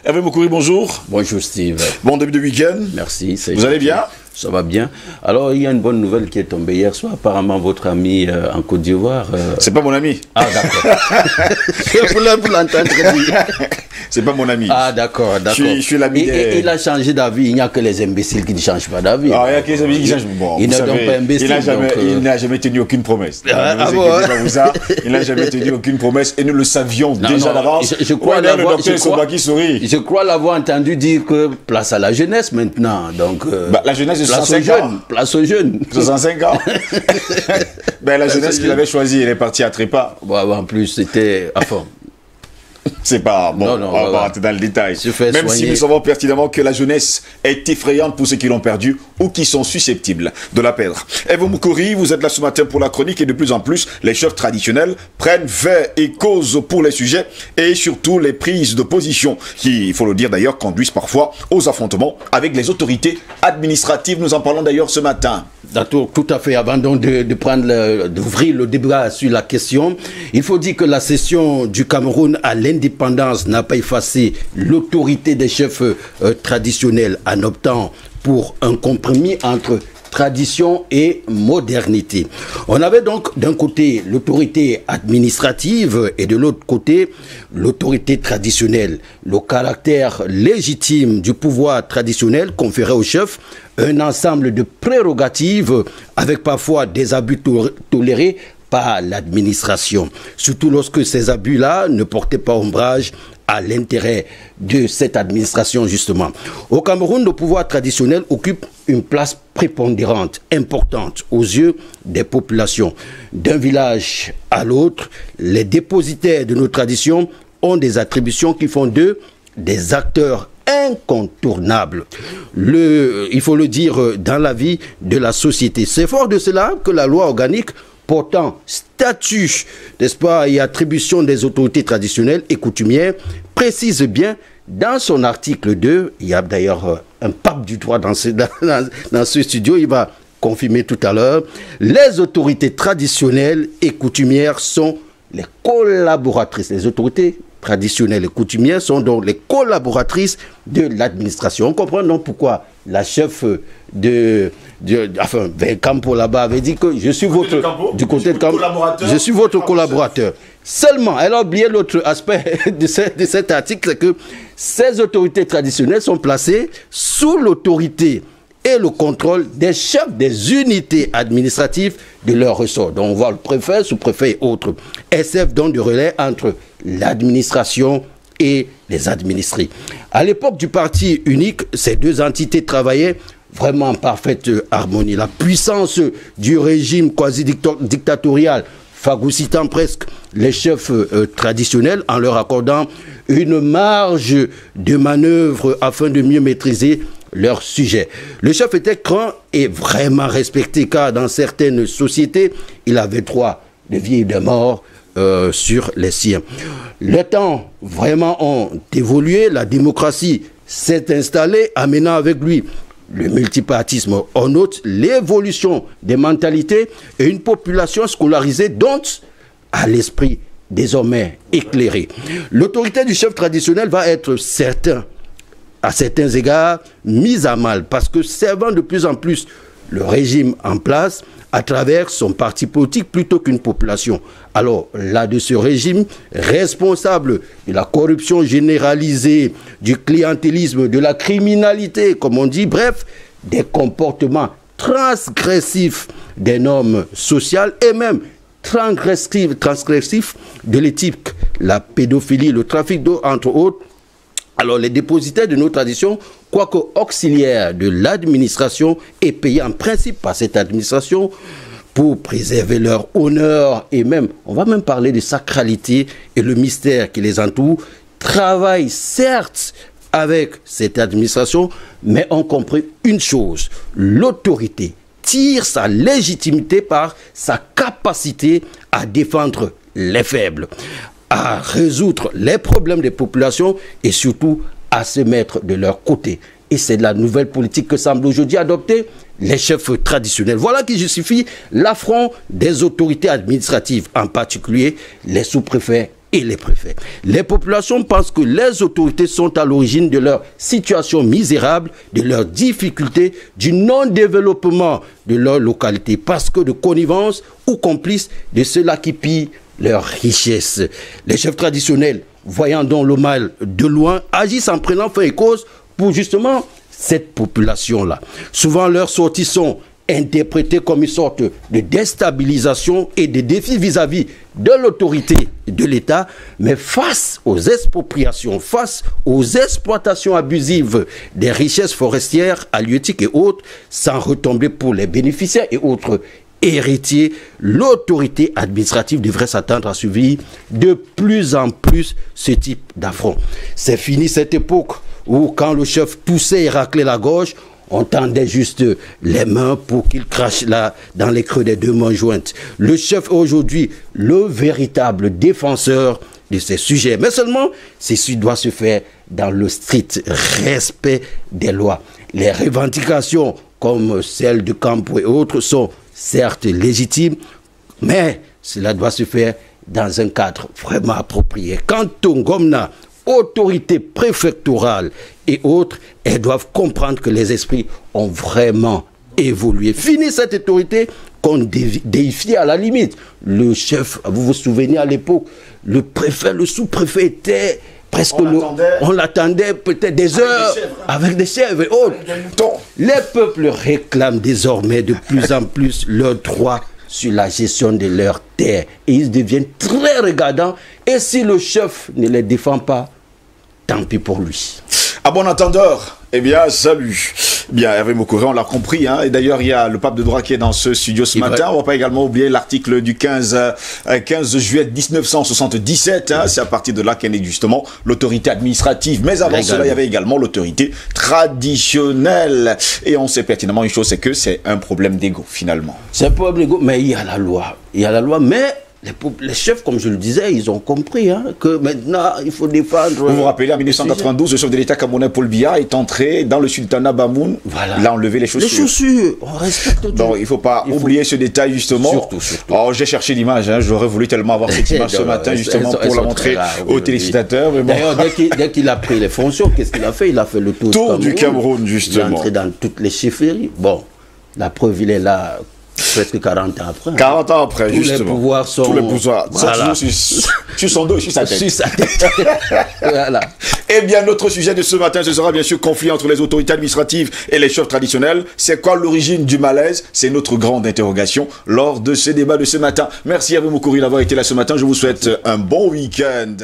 Hervé Moukouri, bonjour. Bonjour Steve. Bon début de week-end. Merci. Vous allez bien? Ça va bien. Alors, il y a une bonne nouvelle qui est tombée hier soir. Apparemment, votre ami en Côte d'Ivoire... C'est pas mon ami. Ah, d'accord. Je voulais vous l'entendre dire. C'est pas mon ami. Ah, d'accord, d'accord. Je suis l'ami des... Il a changé d'avis. Il n'y a que les imbéciles qui ne changent pas d'avis. Ah, il y a que les imbéciles qui changent. Bon, il n'est donc pas imbécile. Il n'a jamais tenu aucune promesse. Il n'a jamais tenu aucune promesse et nous le savions déjà d'avance. Je crois l'avoir entendu dire que place à la jeunesse maintenant. Donc, la jeunesse de 65 ans. Place aux jeunes. 65 ans. La jeunesse qu'il avait choisie, elle est partie à trépas. Bon, en plus, c'était à fond. C'est pas bon, on va rentrer dans le détail. Même si nous savons pertinemment que la jeunesse est effrayante pour ceux qui l'ont perdu ou qui sont susceptibles de la perdre. Hervé Moukouri, vous êtes là ce matin pour la chronique et de plus en plus, les chefs traditionnels prennent fait et cause pour les sujets et surtout les prises de position qui, il faut le dire d'ailleurs, conduisent parfois aux affrontements avec les autorités administratives. Nous en parlons d'ailleurs ce matin. Tout à fait. Avant donc d'ouvrir le débat sur la question, il faut dire que la cession du Cameroun à l'indépendance n'a pas effacé l'autorité des chefs traditionnels en optant pour un compromis entre tradition et modernité. On avait donc d'un côté l'autorité administrative et de l'autre côté l'autorité traditionnelle. Le caractère légitime du pouvoir traditionnel conférait aux chefs un ensemble de prérogatives avec parfois des abus tolérés par l'administration, surtout lorsque ces abus-là ne portaient pas ombrage à l'intérêt de cette administration, justement. Au Cameroun, le pouvoir traditionnel occupe une place prépondérante, importante aux yeux des populations. D'un village à l'autre, les dépositaires de nos traditions ont des attributions qui font d'eux des acteurs incontournables. Il faut le dire, dans la vie de la société. C'est fort de cela que la loi organique portant statut, n'est-ce pas, et attribution des autorités traditionnelles et coutumières précise bien dans son article 2, il y a d'ailleurs un pape du droit dans ce studio, il va confirmer tout à l'heure, les autorités traditionnelles et coutumières sont les collaboratrices. Les autorités traditionnelles et coutumières sont donc les collaboratrices de l'administration. On comprend donc pourquoi la chef Campo là-bas avait dit que je suis du côté de Campo, je suis votre collaborateur. Seulement, elle a oublié l'autre aspect de cet article, c'est que ces autorités traditionnelles sont placées sous l'autorité et le contrôle des chefs des unités administratives de leur ressort. Donc on voit le préfet, sous-préfet et autres. Elles servent donc de relais entre l'administration et les administrés. À l'époque du parti unique, ces deux entités travaillaient vraiment en parfaite harmonie. La puissance du régime quasi-dictatorial phagocytant presque les chefs traditionnels en leur accordant une marge de manœuvre afin de mieux maîtriser leur sujet. Le chef était craint et vraiment respecté car dans certaines sociétés, il avait droit de vie et de mort sur les siens. Les temps vraiment ont évolué, la démocratie s'est installée, amenant avec lui le multipartisme. On note l'évolution des mentalités et une population scolarisée dont à l'esprit désormais éclairé. L'autorité du chef traditionnel va être à certains égards mise à mal parce que servant de plus en plus le régime en place à travers son parti politique plutôt qu'une population. Alors là de ce régime responsable de la corruption généralisée, du clientélisme, de la criminalité, comme on dit, bref, des comportements transgressifs des normes sociales et même transgressifs de l'éthique, la pédophilie, le trafic d'eau, entre autres. Alors les dépositaires de nos traditions, quoique auxiliaires de l'administration et payés en principe par cette administration pour préserver leur honneur et même, on va même parler de sacralité et le mystère qui les entoure, travaillent certes avec cette administration, mais ont compris une chose, l'autorité tire sa légitimité par sa capacité à défendre les faibles, à résoudre les problèmes des populations et surtout à se mettre de leur côté. Et c'est la nouvelle politique que semblent aujourd'hui adopter les chefs traditionnels. Voilà qui justifie l'affront des autorités administratives, en particulier les sous-préfets et les préfets. Les populations pensent que les autorités sont à l'origine de leur situation misérable, de leurs difficultés, du non-développement de leur localité, parce que de connivence ou complices de ceux-là qui pillent leurs richesses. Les chefs traditionnels, voyant donc le mal de loin, agissent en prenant fin et cause pour justement cette population-là. Souvent, leurs sorties sont interprétées comme une sorte de déstabilisation et de défi vis-à-vis de l'autorité de l'État, mais face aux expropriations, face aux exploitations abusives des richesses forestières, halieutiques et autres, sans retomber pour les bénéficiaires et autres héritiers, l'autorité administrative devrait s'attendre à suivre de plus en plus ce type d'affront. C'est fini cette époque où quand le chef toussait et raclait la gorge, on tendait juste les mains pour qu'il crache là dans les creux des deux mains jointes. Le chef est aujourd'hui le véritable défenseur de ces sujets. Mais seulement, ceci doit se faire dans le strict respect des lois. Les revendications comme celles de Campo et autres sont certes légitimes, mais cela doit se faire dans un cadre vraiment approprié. Quant au Ngomna, autorités préfectorales et autres, elles doivent comprendre que les esprits ont vraiment évolué. Fini cette autorité qu'on déifiait à la limite. Le chef, vous vous souvenez à l'époque, le préfet, le sous-préfet était presque... On l'attendait peut-être des heures avec des chèvres et autres. Les peuples réclament désormais de plus en plus leurs droits sur la gestion de leurs terres. Et ils deviennent très regardants. Et si le chef ne les défend pas, tant pis pour lui. À bon entendeur, eh bien, salut. Bien, Hervé Moukouré, on l'a compris. Hein, et d'ailleurs, il y a le pape de droit qui est dans ce studio ce matin. On ne va pas également oublier l'article du 15 juillet 1977. Hein, c'est à partir de là qu'est née justement l'autorité administrative. Mais avant cela, il y avait également l'autorité traditionnelle. Et on sait pertinemment une chose, c'est que c'est un problème d'ego, finalement. C'est un problème d'ego, mais il y a la loi. Il y a la loi, mais... Les chefs, comme je le disais, ils ont compris hein, que maintenant, il faut défendre... Vous vous rappelez, en 1992, le chef de l'État camerounais, Paul Biya, est entré dans le sultanat Bamoun. Voilà. Il a enlevé les chaussures. Les chaussures, on respecte tout. Donc, il ne faut pas oublier ce détail, justement. Surtout. Oh, j'ai cherché l'image, hein, j'aurais voulu tellement avoir cette image ce matin, justement, pour la montrer aux téléspectateurs. Bon. D'ailleurs, dès qu'il a pris les fonctions, qu'est-ce qu'il a fait? Il a fait le tour du Cameroun, justement. Il est entré dans toutes les chefferies. Bon, la preuve, il est là... presque 40 ans après. 40 ans après, tous justement. Les pouvoirs sont... Tous les pouvoirs sont sur son dos et sur sa tête. Sur sa tête. Voilà. Eh bien, notre sujet de ce matin, ce sera bien sûr conflit entre les autorités administratives et les chefs traditionnels. C'est quoi l'origine du malaise? C'est notre grande interrogation lors de ce débat de ce matin. Merci à vous, Moukouri, d'avoir été là ce matin. Je vous souhaite un bon week-end.